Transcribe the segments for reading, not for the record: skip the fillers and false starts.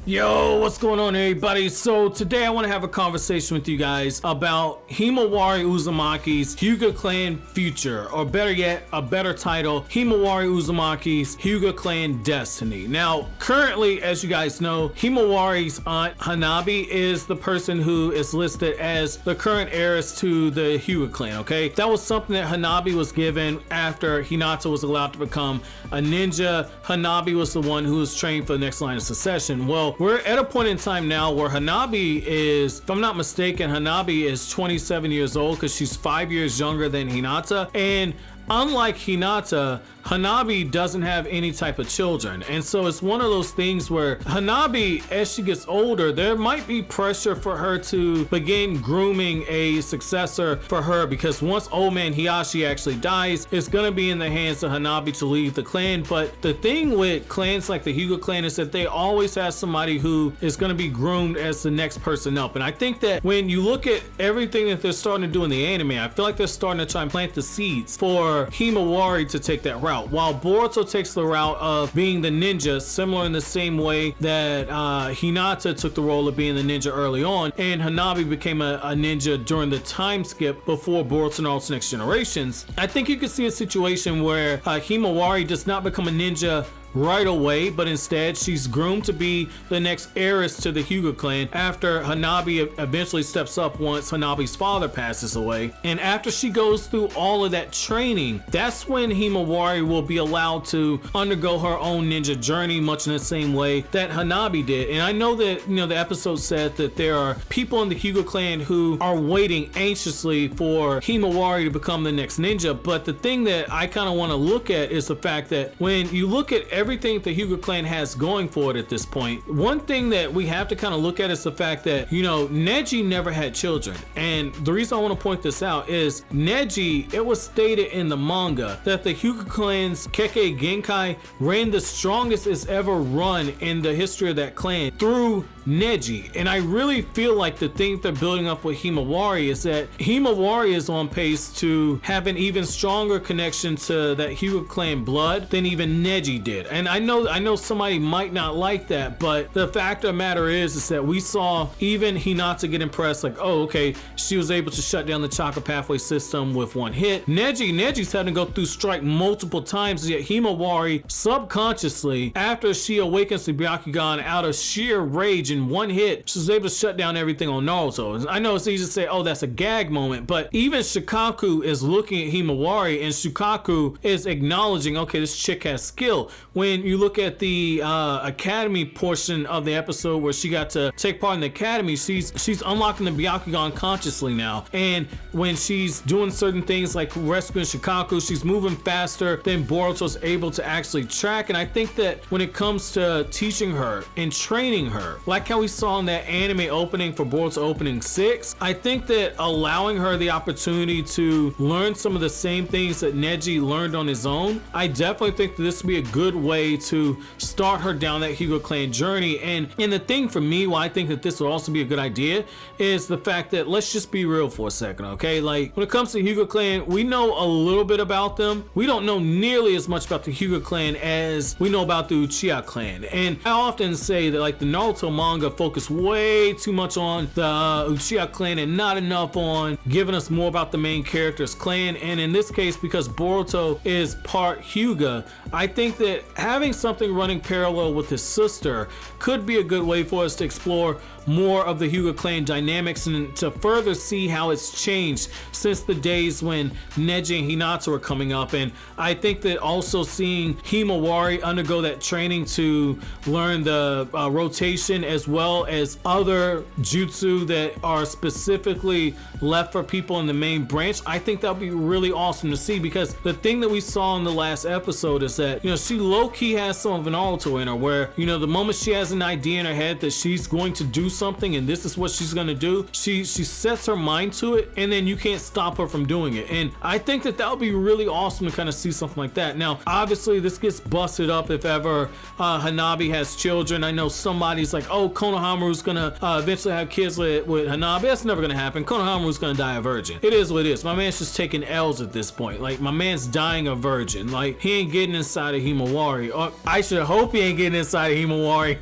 Yo, what's going on everybody? So today I want to have a conversation with you guys about Himawari Uzumaki's Hyuga clan future, or better yet, a better title, Himawari Uzumaki's Hyuga clan destiny. Now, currently, as you guys know, Himawari's aunt Hanabi is the person who is listed as the current heiress to the Hyuga clan, okay? That was something that Hanabi was given after Hinata was allowed to become a ninja. Hanabi was the one who was trained for the next line of succession. Well, we're at a point in time now where Hanabi is, if I'm not mistaken, Hanabi is 27 years old because she's 5 years younger than Hinata. And unlike Hinata, Hanabi doesn't have any type of children. And so it's one of those things where Hanabi, as she gets older, there might be pressure for her to begin grooming a successor for her, because once old man Hiashi actually dies, it's going to be in the hands of Hanabi to leave the clan. But the thing with clans like the Hyuga clan is that they always have somebody who is going to be groomed as the next person up. And I think that when you look at everything that they're starting to do in the anime, I feel like they're starting to try and plant the seeds for Himawari to take that route, while Boruto takes the route of being the ninja, similar in the same way that Hinata took the role of being the ninja early on, and Hanabi became a ninja during the time skip before Boruto Naruto Next Generations. I think you could see a situation where Himawari does not become a ninja right away, but instead she's groomed to be the next heiress to the Hyuga clan after Hanabi eventually steps up once Hanabi's father passes away. And after she goes through all of that training, that's when Himawari will be allowed to undergo her own ninja journey, much in the same way that Hanabi did. And I know that, you know, the episode said that there are people in the Hyuga clan who are waiting anxiously for Himawari to become the next ninja, but the thing that I kind of want to look at is the fact that when you look at everything the Hyuga clan has going for it at this point, one thing that we have to kind of look at is the fact that, you know, Neji never had children. And the reason I want to point this out is Neji, it was stated in the manga that the Hyuga clan's Kekkei Genkai ran the strongest it's ever run in the history of that clan through Neji. And I really feel like the thing they're building up with Himawari is that Himawari is on pace to have an even stronger connection to that Hyuga clan blood than even Neji did. And I know somebody might not like that, but the fact of the matter is that we saw even Hinata get impressed, like, oh, okay, she was able to shut down the chakra pathway system with one hit. Neji's had to go through strike multiple times, yet Himawari subconsciously, after she awakens the Byakugan out of sheer rage in one hit, she was able to shut down everything on Naruto. I know it's easy to say, oh, that's a gag moment, but even Shikaku is looking at Himawari, and Shikaku is acknowledging, okay, this chick has skill. When you look at the academy portion of the episode where she got to take part in the academy, she's unlocking the Byakugan consciously now. And when she's doing certain things like rescuing Shikaku, she's moving faster than Boruto's able to actually track. And I think that when it comes to teaching her and training her, like how we saw in that anime opening for Boruto Opening 6, I think that allowing her the opportunity to learn some of the same things that Neji learned on his own, I definitely think that this would be a good way to start her down that Hyuga clan journey. And the thing for me why I think that this would also be a good idea is the fact that, let's just be real for a second, okay? Like, when it comes to Hyuga clan, we know a little bit about them. We don't know nearly as much about the Hyuga clan as we know about the Uchiha clan. And I often say that, like, the Naruto manga focused way too much on the Uchiha clan and not enough on giving us more about the main character's clan. And in this case, because Boruto is part Hyuga, I think that having something running parallel with his sister could be a good way for us to explore more of the Hyuga clan dynamics and to further see how it's changed since the days when Neji and Hinata were coming up. And I think that also seeing Himawari undergo that training to learn the rotation as well as other jutsu that are specifically left for people in the main branch, I think that would be really awesome to see, because the thing that we saw in the last episode is that, you know, she low-key has some of an Naruto in her where, you know, the moment she has an idea in her head that she's going to do something and this is what she's going to do, she sets her mind to it, and then you can't stop her from doing it. And I think that that would be really awesome to kind of see something like that. Now, obviously this gets busted up if ever Hanabi has children. I know somebody's like, oh, Konohamaru's gonna eventually have kids with Hanabi. That's never gonna happen. Konohamaru's gonna die a virgin. It is what it is. My man's just taking L's at this point. Like, my man's dying a virgin. Like, he ain't getting inside of Himawari. Or I should hope he ain't getting inside of Himawari.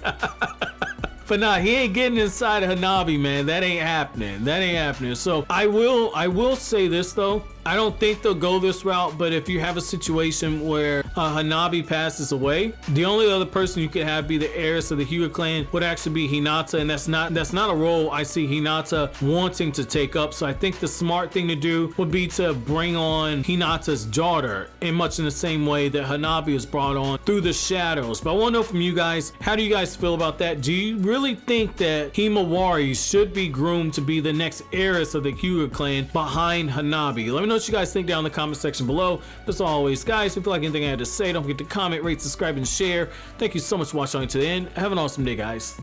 But nah, he ain't getting inside of Hanabi, man. That ain't happening. That ain't happening. So I will say this though. I don't think they'll go this route, but if you have a situation where Hanabi passes away, the only other person you could have be the heiress of the Hyuga clan would actually be Hinata, and that's not a role I see Hinata wanting to take up. So I think the smart thing to do would be to bring on Hinata's daughter, in much in the same way that Hanabi was brought on through the shadows. But I want to know from you guys, how do you guys feel about that? Do you really think that Himawari should be groomed to be the next heiress of the Hyuga clan behind Hanabi? Let me know what you guys think down in the comment section below. As always, guys, if you feel like anything I had to say, don't forget to comment, rate, subscribe, and share. Thank you so much for watching to the end. Have an awesome day, guys.